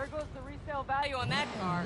There goes the resale value on that car.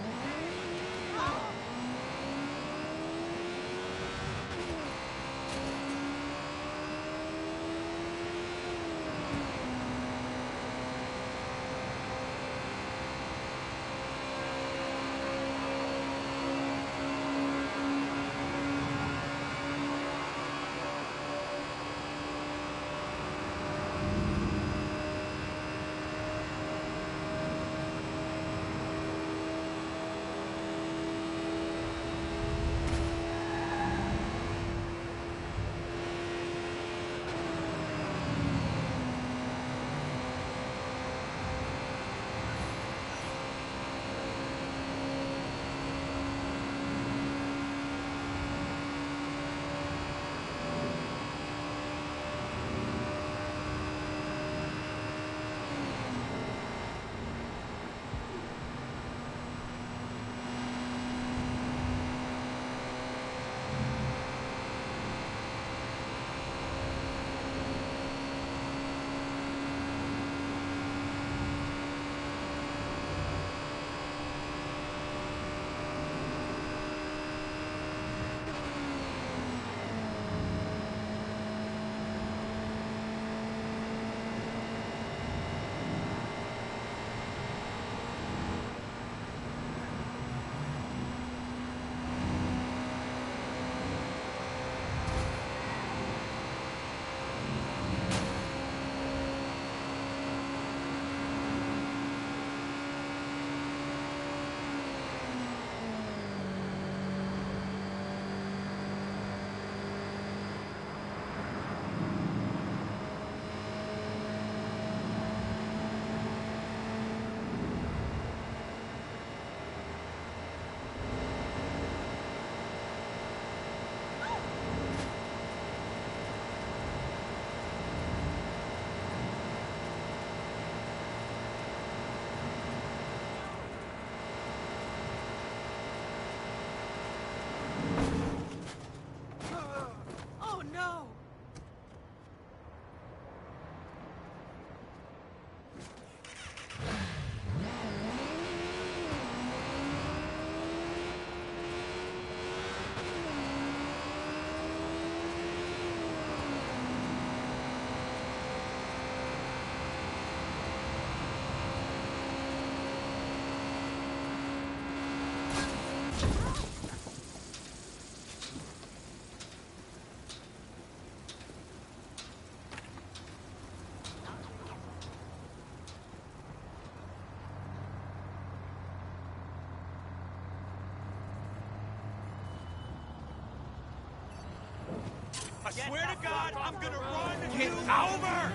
I swear to God, I'm gonna run you over!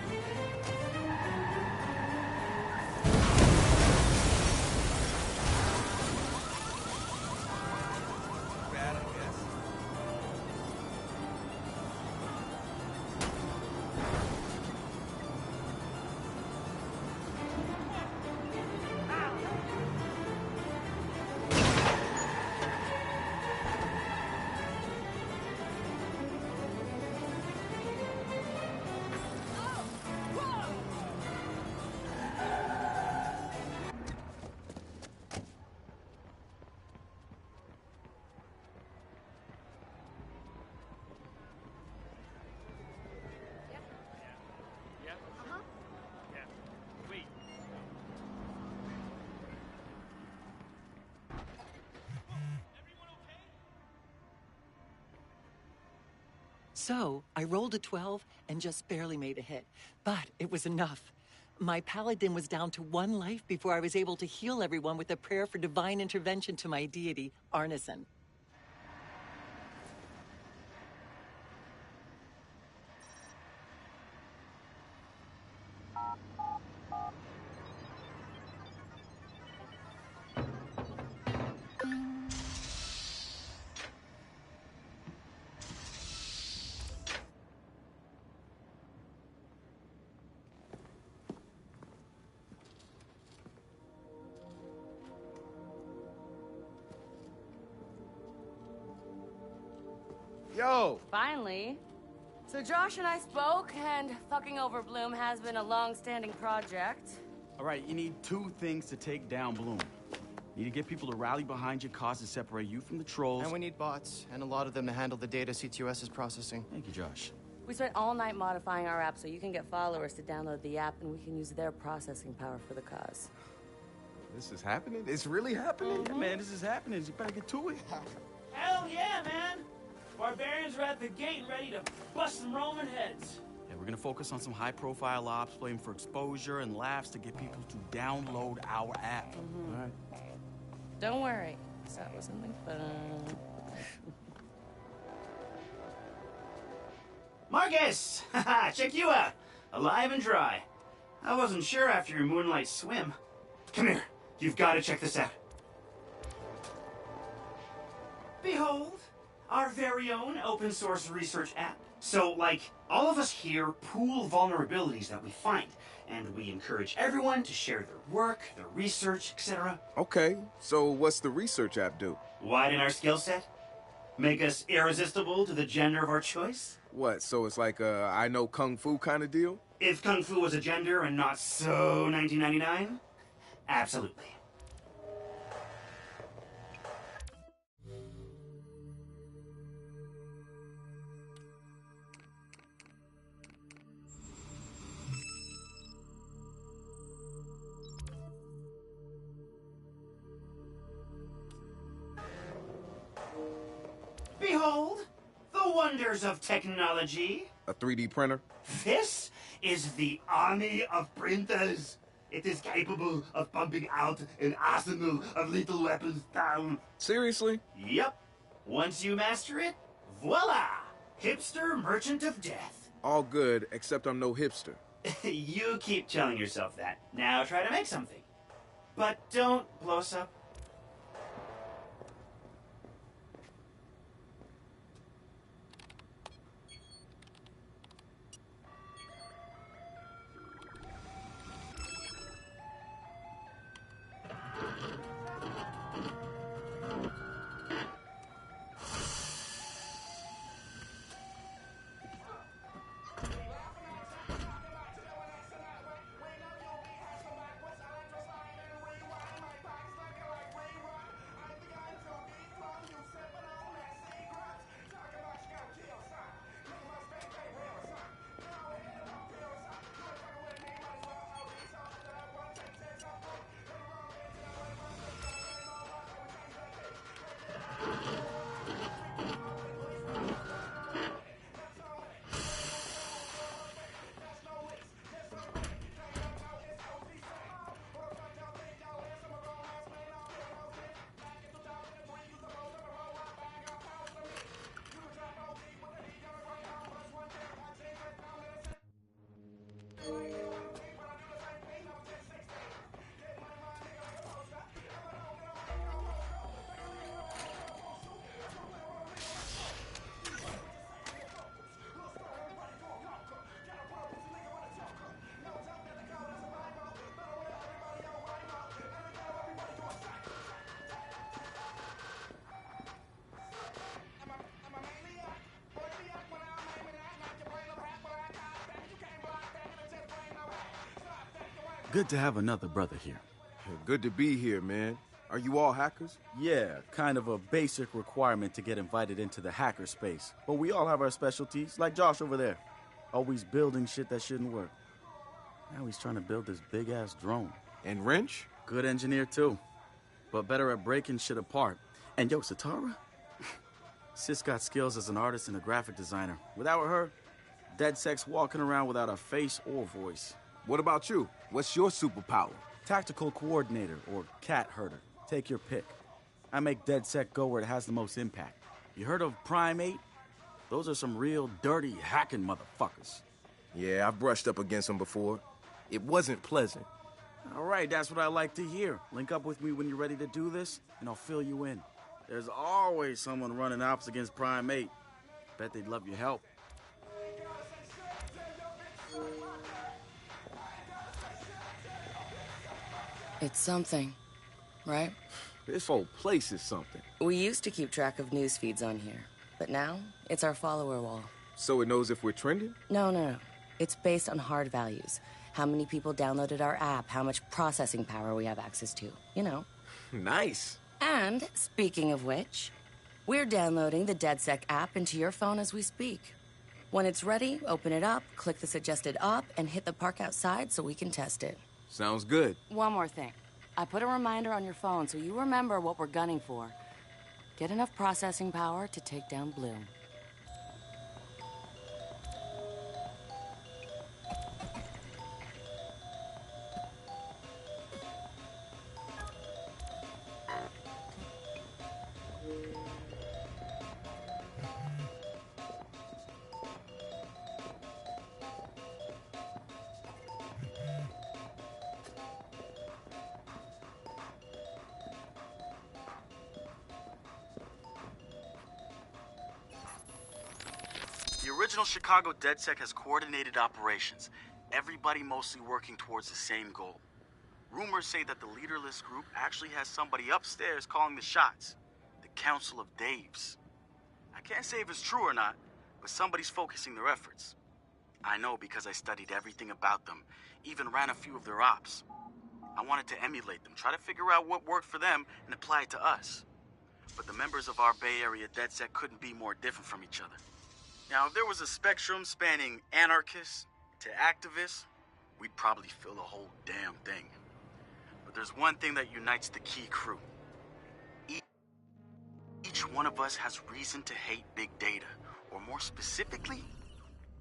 Bad, I guess. So, I rolled a 12 and just barely made a hit, but it was enough. My paladin was down to 1 life before I was able to heal everyone with a prayer for divine intervention to my deity, Arneson. Yo! Finally. So Josh and I spoke, and fucking over Bloom has been a long-standing project. All right, you need two things to take down Bloom. You need to get people to rally behind your cause and separate you from the trolls. And we need bots, and a lot of them to handle the data CTOS is processing. Thank you, Josh. We spent all night modifying our app so you can get followers to download the app and we can use their processing power for the cause. This is happening? It's really happening? Yeah, man, this is happening. You better get to it. Hell yeah, man! Barbarians are at the gate ready to bust some Roman heads. Yeah, we're gonna focus on some high-profile ops, playing for exposure and laughs to get people to download our app. All right. Don't worry, that was something fun. Marcus! Haha, check you out! Alive and dry. I wasn't sure after your moonlight swim. Come here, you've got to check this out. Behold, our very own open source research app. So, like, all of us here pool vulnerabilities that we find, and we encourage everyone to share their work, their research, etc. Okay, so what's the research app do? Widen our skill set? Make us irresistible to the gender of our choice? What, so it's like a I know Kung Fu kind of deal? If Kung Fu was a gender and not so 1999? Absolutely. Behold, the wonders of technology. A 3D printer? This is the army of printers. It is capable of pumping out an arsenal of lethal weapons down. Seriously? Yep. Once you master it, voila! Hipster merchant of death. All good, except I'm no hipster. You keep telling yourself that. Now try to make something. But don't blow us up. Good to have another brother here. Good to be here, man. Are you all hackers? Yeah, kind of a basic requirement to get invited into the hacker space. But we all have our specialties, like Josh over there. Always building shit that shouldn't work. Now he's trying to build this big-ass drone. And Wrench? Good engineer, too. But better at breaking shit apart. And yo, Satara? Sis got skills as an artist and a graphic designer. Without her, dead sex walking around without a face or voice. What about you? What's your superpower? Tactical coordinator or cat herder. Take your pick. I make DedSec go where it has the most impact. You heard of Prime 8? Those are some real dirty hacking motherfuckers. Yeah, I've brushed up against them before. It wasn't pleasant. All right, that's what I like to hear. Link up with me when you're ready to do this, and I'll fill you in. There's always someone running ops against Prime 8. Bet they'd love your help. It's something, right? This whole place is something. We used to keep track of news feeds on here, but now it's our follower wall. So it knows if we're trending? No. It's based on hard values. how many people downloaded our app, how much processing power we have access to, you know. Nice. And, speaking of which, we're downloading the DedSec app into your phone as we speak. When it's ready, open it up, click the suggested op, and hit the park outside so we can test it. Sounds good. One more thing. I put a reminder on your phone so you remember what we're gunning for. Get enough processing power to take down Bloom. The original Chicago DedSec has coordinated operations, everybody mostly working towards the same goal. Rumors say that the leaderless group actually has somebody upstairs calling the shots, the Council of Daves. I can't say if it's true or not, but somebody's focusing their efforts. I know because I studied everything about them, even ran a few of their ops. I wanted to emulate them, try to figure out what worked for them and apply it to us. But the members of our Bay Area DedSec couldn't be more different from each other. Now, if there was a spectrum spanning anarchists to activists, we'd probably fill the whole damn thing. But there's one thing that unites the key crew. Each one of us has reason to hate big data, or more specifically,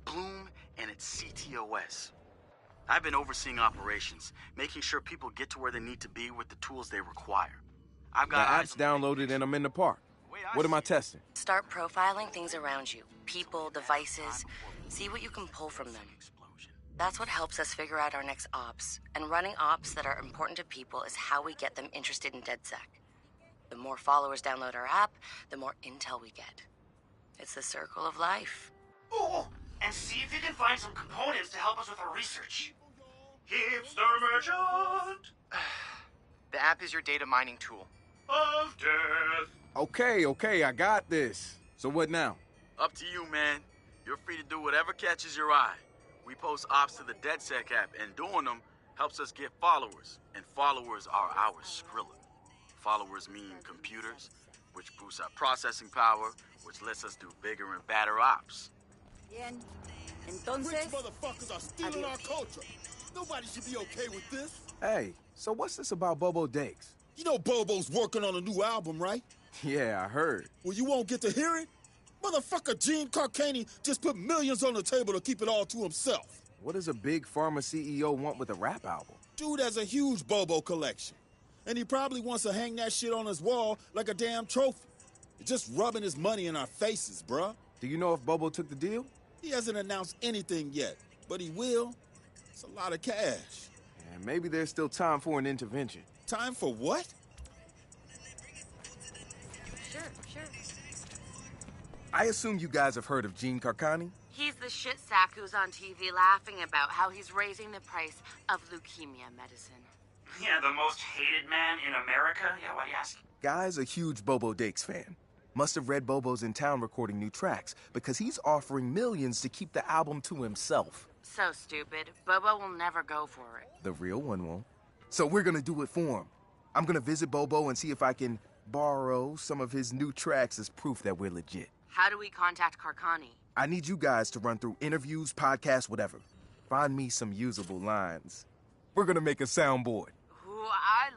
Bloom and its CTOS. I've been overseeing operations, making sure people get to where they need to be with the tools they require. I've got The app's downloaded and I'm in the park. What am I testing? Start profiling things around you. People, devices. See what you can pull from them. That's what helps us figure out our next ops. And running ops that are important to people is how we get them interested in DedSec. The more followers download our app, the more intel we get. It's the circle of life. Ooh, and see if you can find some components to help us with our research. Hipster merchant The app is your data mining tool. of death. Okay, I got this. So what now? Up to you, man. You're free to do whatever catches your eye. We post ops to the DedSec app, and doing them helps us get followers. And followers are our Skrilla. Followers mean computers, which boosts our processing power, which lets us do bigger and badder ops. Bien. Rich Entonces, motherfuckers are stealing our culture. Nobody should be okay with this. Hey, so what's this about Bobo Dakes? You know Bobo's working on a new album, right? Yeah, I heard. Well, you won't get to hear it? Motherfucker Gene Carcani just put millions on the table to keep it all to himself. What does a big pharma CEO want with a rap album? Dude has a huge Bobo collection. And he probably wants to hang that shit on his wall like a damn trophy. Just rubbing his money in our faces, bruh. Do you know if Bobo took the deal? He hasn't announced anything yet, but he will. It's a lot of cash. And maybe there's still time for an intervention. Time for what? Sure. I assume you guys have heard of Gene Carcani? He's the shit sack who's on TV laughing about how he's raising the price of leukemia medicine. Yeah, the most hated man in America? Yeah, why do you ask? Guy's a huge Bobo Dakes fan. Must have read Bobo's in town recording new tracks, because he's offering millions to keep the album to himself. So stupid. Bobo will never go for it. The real one won't. So we're gonna do it for him. I'm gonna visit Bobo and see if I can borrow some of his new tracks as proof that we're legit. How do we contact Carcani? I need you guys to run through interviews, podcasts, whatever. Find me some usable lines. We're gonna make a soundboard. Ooh, I